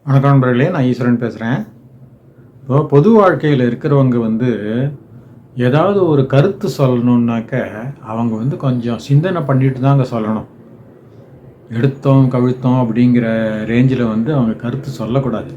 வணக்கம் நண்பர்களே, நான் ஈஸ்வரன் பேசுகிறேன். இப்போ பொது வாழ்க்கையில் இருக்கிறவங்க ஏதாவது ஒரு கருத்து சொல்லணுன்னாக்க அவங்க கொஞ்சம் சிந்தனை பண்ணிட்டு தாங்க சொல்லணும். எடுத்தோம் கவிழ்த்தோம் அப்படிங்கிற ரேஞ்சில் அவங்க கருத்து சொல்லக்கூடாது.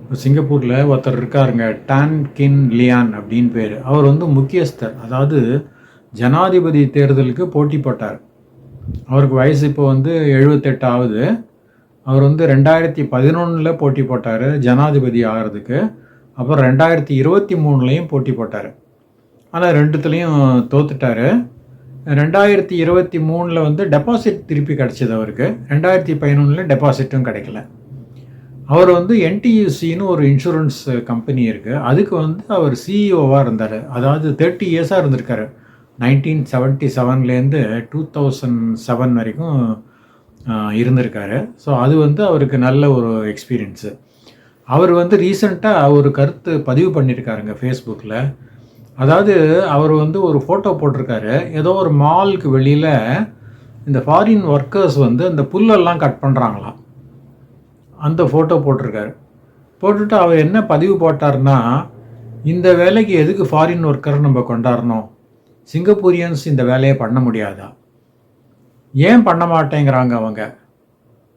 இப்போ சிங்கப்பூரில் ஒருத்தர் இருக்காருங்க, டான் கின் லியான் அப்படின்னு பேர். அவர் முக்கியஸ்தர், அதாவது ஜனாதிபதி தேர்தலுக்கு போட்டி போட்டார். அவருக்கு வயசு இப்போ 78 ஆகுது. அவர் 2011 போட்டி போட்டார் ஜனாதிபதி ஆகிறதுக்கு. அப்புறம் 2023 போட்டி போட்டார். ஆனால் ரெண்டுத்துலேயும் தோத்துட்டார். 2023 டெபாசிட் திருப்பி கிடச்சிது அவருக்கு. 2011 டெபாசிட்டும் கிடைக்கல. அவர் என்டியூசின்னு ஒரு இன்சூரன்ஸ் கம்பெனி இருக்குது, அதுக்கு அவர் சிஇஓவாக இருந்தார். அதாவது 30 இயர்ஸாக இருந்திருக்காரு. 1977 2007 வரைக்கும் இருந்திருக்காரு. ஸோ அது அவருக்கு நல்ல ஒரு எக்ஸ்பீரியன்ஸு. அவர் ரீசெண்டாக ஒரு கருத்து பதிவு பண்ணியிருக்காருங்க ஃபேஸ்புக்கில். அதாவது அவர் ஒரு ஃபோட்டோ போட்டிருக்காரு. ஏதோ ஒரு மாலுக்கு வெளியில் இந்த ஃபாரின் ஒர்க்கர்ஸ் அந்த புல்லெல்லாம் கட் பண்ணுறாங்களாம். அந்த ஃபோட்டோ போட்டிருக்காரு. போட்டுட்டு அவர் என்ன பதிவு போட்டார்னா, இந்த வேலைக்கு எதுக்கு ஃபாரின் ஒர்க்கர் நம்ம கொண்டாடணும், சிங்கப்பூரியன்ஸ் இந்த வேலையை பண்ண முடியாதா, ஏன் பண்ண மாட்டேங்கிறாங்க, அவங்க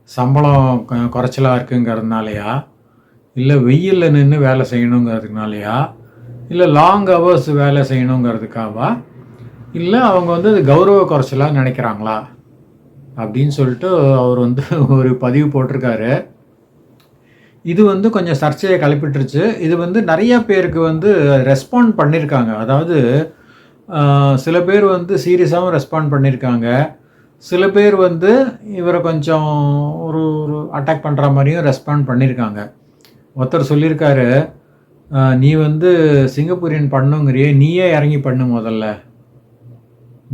சம்பளம் குறைச்சலாக இருக்குங்கிறதுனாலையா, இல்லை வெயிலில் நின்று வேலை செய்யணுங்கிறதுனாலையா, இல்லை லாங் ஹவர்ஸ் வேலை செய்யணுங்கிறதுக்காவா, இல்லை அவங்க அது கௌரவ குறைச்சலாக நினைக்கிறாங்களா அப்படின்னு சொல்லிட்டு அவர் ஒரு பதிவு போட்டிருக்காரு. இது கொஞ்சம் சர்ச்சையை கிளப்பிட்டுருச்சு. இது நிறைய பேருக்கு ரெஸ்பாண்ட் பண்ணியிருக்காங்க. அதாவது சில பேர் சீரியஸாகவும் ரெஸ்பாண்ட் பண்ணியிருக்காங்க. சில பேர் இவரை கொஞ்சம் ஒரு அட்டாக் பண்ணுற மாதிரியும் ரெஸ்பாண்ட் பண்ணியிருக்காங்க. ஒருத்தர் சொல்லியிருக்காரு, நீ சிங்கப்பூரியன் பண்ணுங்கிறியே, நீயே இறங்கி பண்ணு, முதல்ல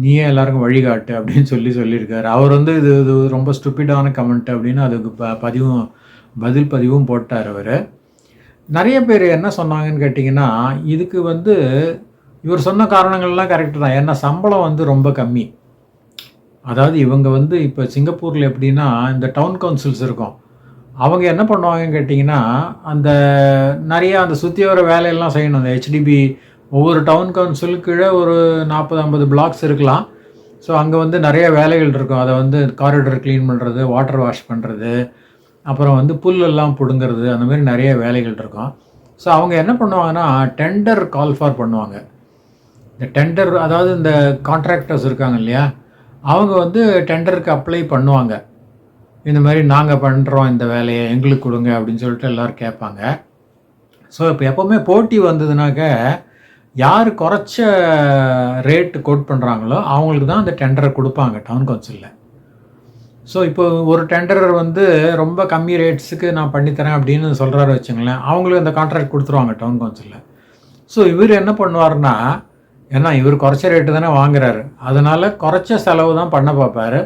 நீயே எல்லாருக்கும் வழிகாட்டு அப்படின்னு சொல்லியிருக்காரு. அவர் இது ரொம்ப ஸ்டூப்பிடான கமெண்ட் அப்படின்னு அதுக்கு பதில் பதிவும் போட்டார் அவர். நிறைய பேர் என்ன சொன்னாங்கன்னு கேட்டிங்கன்னா, இதுக்கு இவர் சொன்ன காரணங்கள்லாம் கரெக்டு தான். ஏன்னா சம்பளம் ரொம்ப கம்மி. அதாவது இவங்க இப்போ சிங்கப்பூரில் எப்படின்னா, இந்த டவுன் கவுன்சில்ஸ் இருக்கும், அவங்க என்ன பண்ணுவாங்கன்னு கேட்டிங்கன்னா, அந்த நிறையா அந்த சுற்றி வர வேலையெல்லாம் செய்யணும். அந்த ஹெச்டிபி ஒவ்வொரு டவுன் கவுன்சிலுக்கு கீழே ஒரு 40-50 பிளாக்ஸ் இருக்கலாம். ஸோ அங்கே நிறைய வேலைகள் இருக்கும். அதை காரிடர் க்ளீன் பண்ணுறது, வாட்டர் வாஷ் பண்ணுறது, அப்புறம் புல்லெல்லாம் பிடுங்கிறது, அந்த மாதிரி நிறைய வேலைகள் இருக்கும். ஸோ அவங்க என்ன பண்ணுவாங்கன்னா, டெண்டர் கால் ஃபார் பண்ணுவாங்க. இந்த டெண்டர், அதாவது இந்த கான்ட்ராக்டர்ஸ் இருக்காங்க இல்லையா, அவங்க டெண்டருக்கு அப்ளை பண்ணுவாங்க. இந்த மாதிரி நாங்கள் பண்ணுறோம் இந்த வேலையை, எங்களுக்கு கொடுங்க அப்படின்னு சொல்லிட்டு எல்லோரும் கேட்பாங்க. ஸோ இப்போ எப்போவுமே போட்டி வந்ததுனாக்க, யார் குறைச்ச ரேட்டு கோட் பண்ணுறாங்களோ அவங்களுக்கு தான் அந்த டெண்டரை கொடுப்பாங்க டவுன் கவுன்சிலில். ஸோ இப்போ ஒரு டெண்டர் ரொம்ப கம்மி ரேட்ஸுக்கு நான் பண்ணித்தரேன் அப்படின்னு சொல்கிறாரு வச்சுங்களேன், அவங்களுக்கு அந்த கான்ட்ராக்ட் கொடுத்துருவாங்க டவுன் கவுன்சிலில். ஸோ இவர் என்ன பண்ணுவார்னா, ஏன்னா இவர் குறைச்ச ரேட்டு தானே வாங்குறாரு, அதனால் குறைச்ச செலவு தான் பண்ண பார்ப்பார்.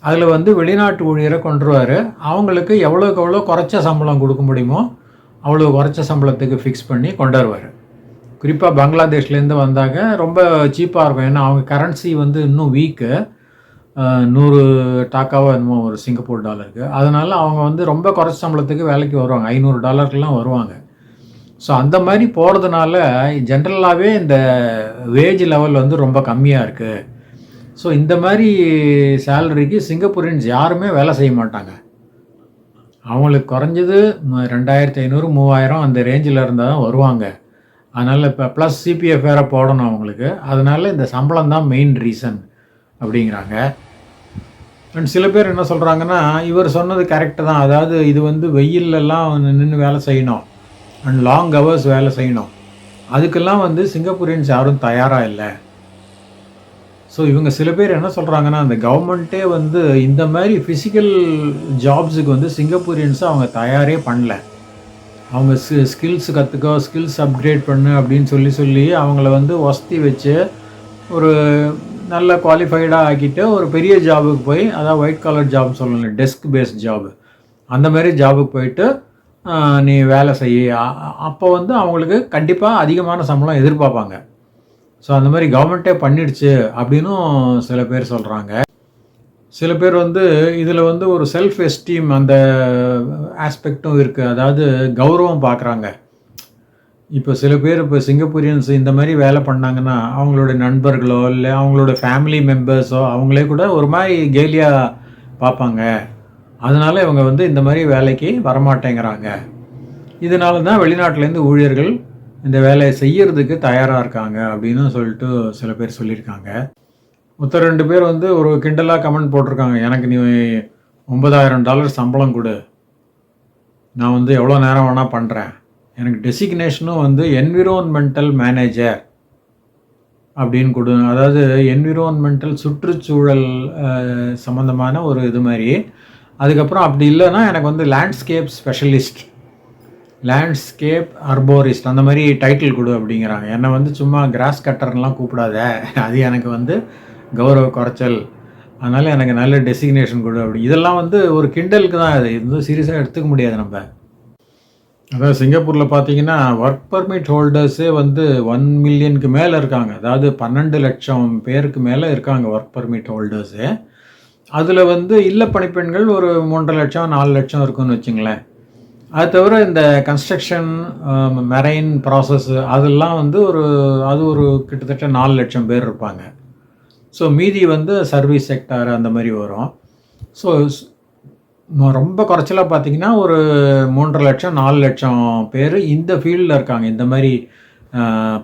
அதில் வெளிநாட்டு ஊழியரை கொண்டுருவார். அவங்களுக்கு எவ்வளோக்கு எவ்வளோ குறைச்ச சம்பளம் கொடுக்க முடியுமோ அவ்வளோ குறைச்ச சம்பளத்துக்கு ஃபிக்ஸ் பண்ணி கொண்டாடுவார். குறிப்பாக பங்களாதேஷ்லேருந்து வந்தாங்க, ரொம்ப சீப்பாக இருக்கும். ஏன்னா அவங்க கரன்சி இன்னும் வீக்கு, 100 டாக்காவோ என்னமோ ஒரு சிங்கப்பூர் டாலருக்கு. அதனால் அவங்க ரொம்ப குறைச்ச சம்பளத்துக்கு வேலைக்கு வருவாங்க, $500 வருவாங்க. ஸோ அந்த மாதிரி போகிறதுனால ஜென்ரலாகவே இந்த வேஜ் லெவல் ரொம்ப கம்மியாக இருக்குது. ஸோ இந்த மாதிரி சேலரிக்கு சிங்கப்பூரியன்ஸ் யாருமே வேலை செய்ய மாட்டாங்க. அவங்களுக்கு குறைஞ்சது 2500 3000 அந்த ரேஞ்சில் இருந்தால் தான் வருவாங்க. அதனால் இப்போ ப்ளஸ் சிபிஎஃப் வேறு போடணும் அவங்களுக்கு. அதனால் இந்த சம்பளம் தான் மெயின் ரீசன் அப்படிங்கிறாங்க. அண்ட் சில பேர் என்ன சொல்கிறாங்கன்னா, இவர் சொன்னது கரெக்டு தான். அதாவது இது வெயிலெல்லாம் நின்று வேலை செய்யணும் அண்ட் லாங் ஹவர்ஸ் வேலை செய்யணும், அதுக்கெல்லாம் சிங்கப்பூரியன்ஸ் யாரும் தயாராக இல்லை. ஸோ இவங்க சில பேர் என்ன சொல்கிறாங்கன்னா, அந்த கவர்மெண்ட்டே இந்த மாதிரி ஃபிசிக்கல் ஜாப்ஸுக்கு சிங்கப்பூரியன்ஸை அவங்க தயாரே பண்ணல. அவங்க ஸ்கில்ஸ் கற்றுக்கோ, ஸ்கில்ஸ் அப்கிரேட் பண்ணு அப்படின்னு சொல்லி அவங்கள வசதி வச்சு ஒரு நல்ல குவாலிஃபைடாக ஆக்கிட்டு ஒரு பெரிய ஜாபுக்கு போய், அதாவது ஒயிட் காலர் ஜாப் சொல்லலை, டெஸ்க் பேஸ்ட் ஜாபு, அந்த மாதிரி ஜாபுக்கு போயிட்டு நீ வேலை செய்ய, அப்போ அவங்களுக்கு கண்டிப்பாக அதிகமான சம்பளம் எதிர்பார்ப்பாங்க. ஸோ அந்த மாதிரி கவர்மெண்ட்டே பண்ணிடுச்சு அப்படின்னும் சில பேர் சொல்கிறாங்க. சில பேர் வந்து இதில் வந்து ஒரு செல்ஃப் எஸ்டீம் அந்த ஆஸ்பெக்டும் இருக்குது. அதாவது கௌரவம் பார்க்குறாங்க. இப்போ சில பேர் இப்போ சிங்கப்பூரியன்ஸ் இந்த மாதிரி வேலை பண்ணாங்கன்னா அவங்களோட நண்பர்களோ இல்லை அவங்களோட ஃபேமிலி மெம்பர்ஸோ அவங்களே கூட ஒரு மாதிரி கேலியாக பார்ப்பாங்க. அதனால் இவங்க வந்து இந்த மாதிரி வேலைக்கு வரமாட்டேங்கிறாங்க. இதனால தான் வெளிநாட்டிலேருந்து ஊழியர்கள் இந்த வேலையை செய்யறதுக்கு தயாராக இருக்காங்க அப்படின்னு சொல்லிட்டு சில பேர் சொல்லியிருக்காங்க. மொத்தம் 2 பேர் வந்து ஒரு கிண்டலாக கமெண்ட் போட்டிருக்காங்க. எனக்கு நீ $9,000 சம்பளம் கொடு, நான் வந்து எவ்வளோ நேரம் வேணால் பண்ணுறேன், எனக்கு டெசிக்னேஷனும் வந்து என்விரான்மெண்டல் மேனேஜர் அப்படின்னு கொடு. அதாவது என்விரான்மெண்டல் சுற்றுச்சூழல் சம்மந்தமான ஒரு இது மாதிரி. அதுக்கப்புறம் அப்படி இல்லைன்னா எனக்கு வந்து லேண்ட்ஸ்கேப் ஸ்பெஷலிஸ்ட், லேண்ட்ஸ்கேப் அர்போரிஸ்ட் அந்த மாதிரி டைட்டில் கொடு அப்படிங்கிறாங்க. என்னை வந்து சும்மா கிராஸ் கட்டர்லாம் கூப்பிடாத, அது எனக்கு வந்து கௌரவ குறைச்சல், அதனால் எனக்கு நல்ல டெசிக்னேஷன் கொடு அப்படி. இதெல்லாம் வந்து ஒரு கிண்டலுக்கு தான். இது வந்து சீரியஸாக எடுத்துக்க முடியாது நம்ம. அதாவது சிங்கப்பூரில் பார்த்தீங்கன்னா ஒர்க் பர்மிட் ஹோல்டர்ஸே வந்து 1 மில்லியனுக்கு மேலே இருக்காங்க. அதாவது 12 லட்சம் பேருக்கு மேலே இருக்காங்க ஒர்க் பர்மிட் ஹோல்டர்ஸு. அதில் வந்து இல்ல பணிப்பெண்கள் ஒரு 3.5 லட்சம் 4 லட்சம் இருக்குன்னு வச்சுங்களேன். அது தவிர இந்த கன்ஸ்ட்ரக்ஷன், மெரைன் ப்ராசஸ் அதெல்லாம் வந்து அது ஒரு கிட்டத்தட்ட 4 லட்சம் பேர் இருப்பாங்க. ஸோ மீதி வந்து சர்வீஸ் செக்டார் அந்த மாதிரி வரும். ஸோ ரொம்ப குறைச்சலாக பார்த்தீங்கன்னா ஒரு 3.5 லட்சம் 4 லட்சம் பேர் இந்த ஃபீல்டில் இருக்காங்க. இந்த மாதிரி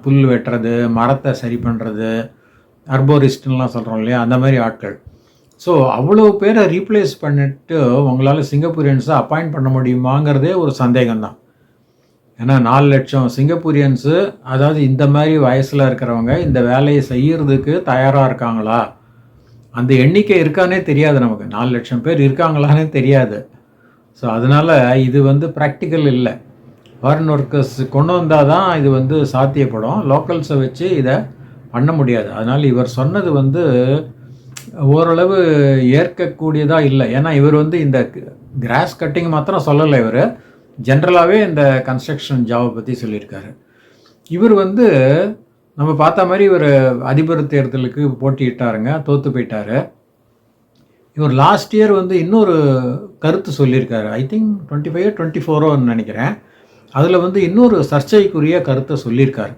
புல் வெட்டுறது, மரத்தை சரி பண்ணுறது, அர்போரிஸ்ட்லாம் சொல்கிறோம் இல்லையா, அந்த மாதிரி ஆட்கள். ஸோ அவ்வளோ பேரை ரீப்ளேஸ் பண்ணிட்டு உங்களால் சிங்கப்பூரியன்ஸை அப்பாயிண்ட் பண்ண முடியுமாங்கிறதே ஒரு சந்தேகம்தான். ஏன்னா 4 லட்சம் சிங்கப்பூரியன்ஸு, அதாவது இந்த மாதிரி வயசில் இருக்கிறவங்க இந்த வேலையை செய்கிறதுக்கு தயாராக இருக்காங்களா? அந்த எண்ணிக்கை இருக்கானே தெரியாது நமக்கு. 4 லட்சம் பேர் இருக்காங்களானே தெரியாது. ஸோ அதனால் இது வந்து ப்ராக்டிக்கல் இல்லை. ஃபாரின் ஒர்க்கர்ஸ் கொண்டு வந்தால் தான் இது வந்து சாத்தியப்படும். லோக்கல்ஸை வச்சு இதை பண்ண முடியாது. அதனால் இவர் சொன்னது வந்து ஓரளவு ஏற்கக்கூடியதாக இல்லை. ஏன்னா இவர் வந்து இந்த கிராஸ் கட்டிங் மாத்திரம் சொல்லலை, இவர் ஜென்ரலாகவே இந்த கன்ஸ்ட்ரக்ஷன் ஜாபை பற்றி சொல்லியிருக்காரு. இவர் வந்து நம்ம பார்த்த மாதிரி இவர் அதிபர் தேர்தலுக்கு போட்டியிட்டாருங்க, தோற்று போயிட்டார். இவர் லாஸ்ட் இயர் வந்து இன்னொரு கருத்து சொல்லியிருக்காரு. ஐ திங்க் 25 24 நினைக்கிறேன். அதில் வந்து இன்னொரு சர்ச்சைக்குரிய கருத்தை சொல்லியிருக்காரு.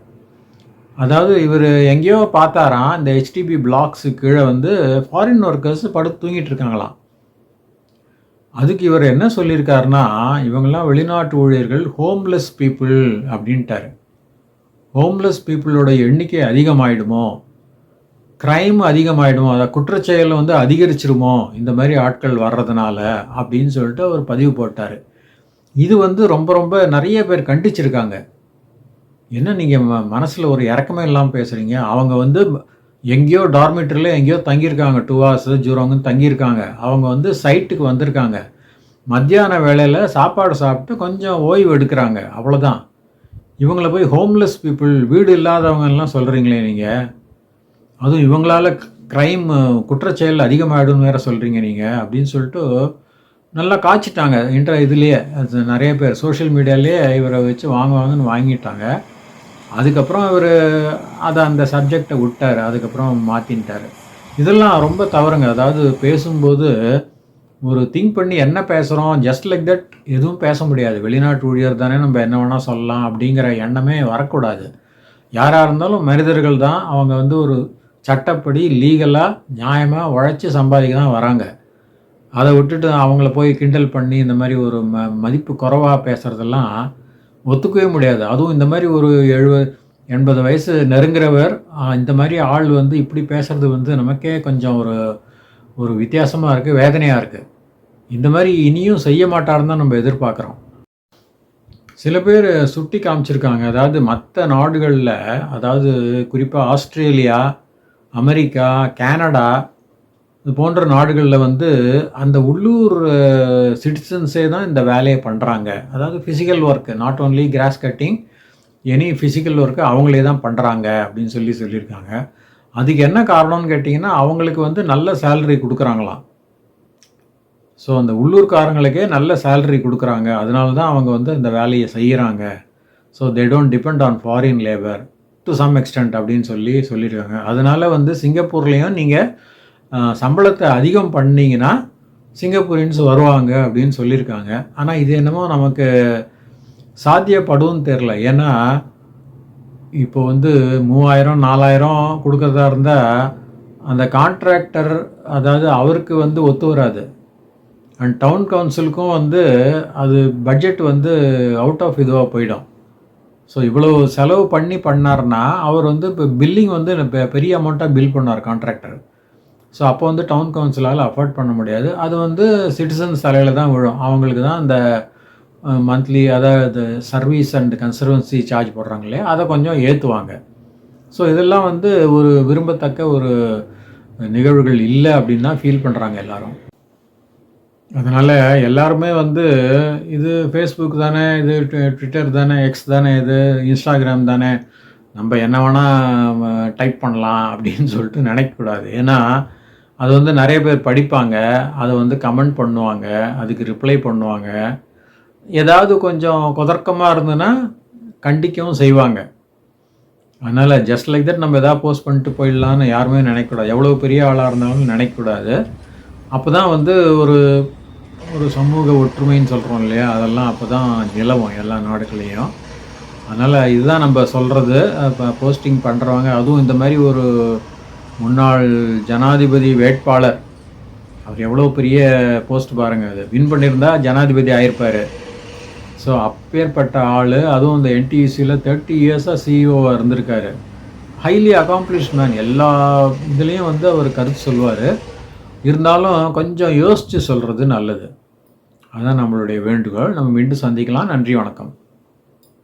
அதாவது இவர் எங்கேயோ பார்த்தாராம், இந்த HDB பிளாக்ஸு கீழே வந்து ஃபாரின் ஒர்க்கர்ஸ் படுத்து தூங்கிட்டு இருக்காங்களாம். அதுக்கு இவர் என்ன சொல்லியிருக்காருன்னா, இவங்கெல்லாம் வெளிநாட்டு ஊழியர்கள் ஹோம்லெஸ் பீப்புள் அப்படின்ட்டார். ஹோம்லெஸ் பீப்புளோட எண்ணிக்கை அதிகமாகிடுமோ, க்ரைம் அதிகமாகிடுமோ, அதை குற்றச்செயல் வந்து அதிகரிச்சிருமோ இந்த மாதிரி ஆட்கள் வர்றதுனால அப்படின்னு சொல்லிட்டு அவர் பதிவு போட்டார். இது வந்து ரொம்ப ரொம்ப நிறைய பேர் கண்டிச்சிருக்காங்க. என்ன நீங்கள் மனசில் ஒரு இறக்கமே இல்லாமல் பேசுகிறீங்க? அவங்க வந்து எங்கேயோ டார்மிட்டரியில் எங்கேயோ தங்கியிருக்காங்க, 2 ஹவர்ஸ் ஜூரோங்கன்னு தங்கியிருக்காங்க. அவங்க வந்து சைட்டுக்கு வந்திருக்காங்க, மத்தியான வேளையில் சாப்பாடு சாப்பிட்டு கொஞ்சம் ஓய்வு எடுக்கிறாங்க, அவ்வளோதான். இவங்கள போய் ஹோம்லெஸ் பீப்புள், வீடு இல்லாதவங்கலாம் சொல்கிறீங்களே நீங்கள், அதுவும் இவங்களால் க்ரைம் குற்றச்செயல் அதிகமாகிடும்னு வேறு சொல்கிறீங்க நீங்கள் அப்படின்னு சொல்லிட்டு நல்லா காய்ச்சிட்டாங்க. இதுலேயே அது நிறைய பேர் சோஷியல் மீடியாலேயே இவரை வச்சு வாங்குவாங்கன்னு வாங்கிட்டாங்க. அதுக்கப்புறம் இவர் அந்த சப்ஜெக்டை விட்டார், அதுக்கப்புறம் மாற்றின்ட்டார். இதெல்லாம் ரொம்ப தவறுங்க. அதாவது பேசும்போது ஒரு திங்க் பண்ணி என்ன பேசுகிறோம், ஜஸ்ட் லைக் தட் எதுவும் பேச முடியாது. வெளிநாட்டு ஊழியர் தானே, நம்ம என்ன வேணால் சொல்லலாம் அப்படிங்கிற எண்ணமே வரக்கூடாது. யாராக இருந்தாலும் மனிதர்கள் தான். அவங்க வந்து ஒரு சட்டப்படி லீகலாக நியாயமாக உழைச்சி சம்பாதிக்க தான் வராங்க. அதை விட்டுட்டு அவங்கள போய் கிண்டல் பண்ணி இந்த மாதிரி ஒரு மதிப்பு குறைவாக பேசுகிறதெல்லாம் ஒத்துக்கவே முடியாது. அதுவும் இந்த மாதிரி ஒரு 70-80 வயசு நெருங்குறவர் இந்த மாதிரி ஆள் வந்து இப்படி பேசுகிறது வந்து நமக்கே கொஞ்சம் ஒரு வித்தியாசமாக இருக்குது, வேதனையாக இருக்குது. இந்த மாதிரி இனியும் செய்ய மாட்டாருன்னு தான் நம்ம எதிர்பார்க்குறோம். சில பேர் சுட்டி காமிச்சிருக்காங்க. அதாவது மற்ற நாடுகளில், அதாவது குறிப்பாக ஆஸ்திரேலியா, அமெரிக்கா, கனடா இது போன்ற நாடுகளில் வந்து அந்த உள்ளூர் சிட்டிசன்ஸே தான் இந்த வேலையை பண்ணுறாங்க. அதாவது physical work, not only cross cutting, any physical work அவங்களே தான் பண்ணுறாங்க அப்படின்னு சொல்லியிருக்காங்க. அதுக்கு என்ன காரணம்னு கேட்டிங்கன்னா, அவங்களுக்கு வந்து நல்ல சேலரி கொடுக்குறாங்களாம். ஸோ அந்த உள்ளூர்காரங்களுக்கே நல்ல சேலரி கொடுக்குறாங்க, அதனால தான் அவங்க வந்து இந்த வேலையை செய்கிறாங்க. So they don't depend on foreign labour to some extent அப்படின்னு சொல்லியிருக்காங்க. அதனால் வந்து சிங்கப்பூர்லேயும் நீங்கள் சம்பளத்தை அதிகம் பண்ணிங்கன்னா சிங்கப்பூரியன்ஸ் வருவாங்க அப்படின்னு சொல்லியிருக்காங்க. ஆனால் இது என்னமோ நமக்கு சாத்தியப்படும்னு தெரில. ஏன்னா இப்போ வந்து 3000 4000 கொடுக்குறதா இருந்தால் அந்த கான்ட்ராக்டர், அதாவது அவருக்கு வந்து ஒத்து வராது. அண்ட் டவுன் கவுன்சிலுக்கும் வந்து அது பட்ஜெட் வந்து அவுட் ஆஃப் இதுவாக போயிடும். ஸோ இவ்வளோ செலவு பண்ணார்னா அவர் வந்து இப்போ பில்லிங் வந்து பெரிய அமௌண்ட்டாக பில் பண்ணார் கான்ட்ராக்டர். ஸோ அப்போ வந்து டவுன் கவுன்சிலால் அஃபோர்ட் பண்ண முடியாது. அது வந்து சிட்டிசன்ஸ் தலையில் தான் விழும். அவங்களுக்கு தான் அந்த மந்த்லி, அதாவது சர்வீஸ் அண்ட் கன்சர்வன்சி சார்ஜ் போடுறாங்க இல்லையா, அதை கொஞ்சம் ஏற்றுவாங்க. ஸோ இதெல்லாம் வந்து ஒரு விரும்பத்தக்க ஒரு நிகழ்வுகள் இல்லை அப்படின்னு தான் ஃபீல் பண்ணுறாங்க எல்லோரும். அதனால் எல்லாருமே வந்து இது ஃபேஸ்புக் தானே, இது ட்விட்டர் தானே, எக்ஸ் தானே, இது இன்ஸ்டாகிராம் தானே, நம்ம என்ன வேணால் டைப் பண்ணலாம் அப்படின்னு சொல்லிட்டு நினைக்கக்கூடாது. ஏன்னா அது வந்து நிறைய பேர் படிப்பாங்க, அதை வந்து கமெண்ட் பண்ணுவாங்க, அதுக்கு ரிப்ளை பண்ணுவாங்க. ஏதாவது கொஞ்சம் குதர்க்கமாக இருந்ததுன்னா கண்டிக்கவும் செய்வாங்க. அதனால் ஜஸ்ட் லைக் தட் நம்ம எதாவது போஸ்ட் பண்ணிட்டு போயிடலான்னு யாருமே நினைக்கக்கூடாது. எவ்வளோ பெரிய ஆளாக இருந்தாலும் நினைக்கக்கூடாது. அப்போ தான் வந்து ஒரு ஒரு சமூக ஒற்றுமைன்னு சொல்கிறோம் இல்லையா, அதெல்லாம் அப்போ தான் நிலவும் எல்லா நாடுகளையும். அதனால் இதுதான் நம்ம சொல்கிறது. இப்போ போஸ்டிங் பண்ணுறவங்க, அதுவும் இந்த மாதிரி ஒரு முன்னாள் ஜனாதிபதி வேட்பாளர், அவர் எவ்வளோ பெரிய போஸ்ட் பாருங்கள், அது வின் பண்ணியிருந்தா ஜனாதிபதி ஆகிருப்பார். ஸோ அப்பேற்பட்ட ஆள், அதுவும் இந்த என்டியூசியில் 30 இயர்ஸாக சிஇஓவாக இருந்திருக்காரு. Highly accomplished man. எல்லா இதுலேயும் வந்து அவர் கருத்து சொல்லுவார். இருந்தாலும் கொஞ்சம் யோசித்து சொல்கிறது நல்லது. அதுதான் நம்மளுடைய வேண்டுகோள். நம்ம மீண்டும் சந்திக்கலாம். நன்றி, வணக்கம்.